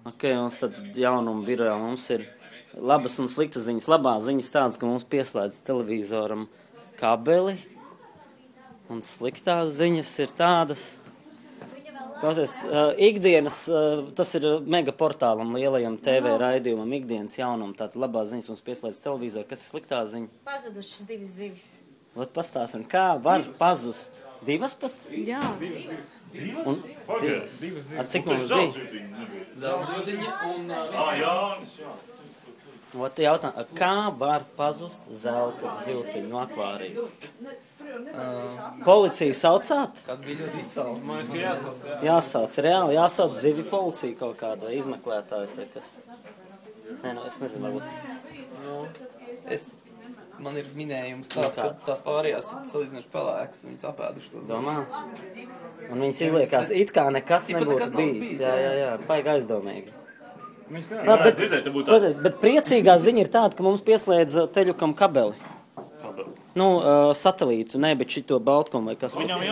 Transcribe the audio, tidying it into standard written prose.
Ok, mums tad jaunuma birojā mums ir labas un sliktas ziņas. Labās ziņas tādas, ka mums pieslēdz televizoram kabeli, un sliktās ziņas ir tādas. Klausies, ikdienas, tas ir mega portālam, lielajam TV raidījumam, ikdienas jaunumam, tātad labās ziņas mums pieslēdz televizoru. Kas ir sliktā ziņa? Pazudušas 2 zivis. Vat pastāstam, kā var pazust? 2 pat? Jā. Un divas. Cik mums bija? Zeltzītiņa un... Ot jautā, kā var pazust zelta ziltiņu no akvārija? Policiju saucāt? Kāds bija ļoti izsalts. Man liekas, ka jāsauc, jā. Jāsauc, reāli jāsauc zivju policiju kaut kāda izmeklētājs vai kas. Nē, es nezinu, varbūt. Man ir minējums tāds, ka tās pārējās ir salīdzinoši pelēkas, viņas apēduši to zemi. Domā? Un viņas izliekās, it kā nekas nebūtu bijis. Jā, paigi aizdomīgi. Viņas nevar dzirdēt, te būtu tā. Bet priecīgā ziņa ir tāda, ka mums pieslēdz teļukam kabeli. Nu, satelītu, ne, bet šito Baltkomu vai kas.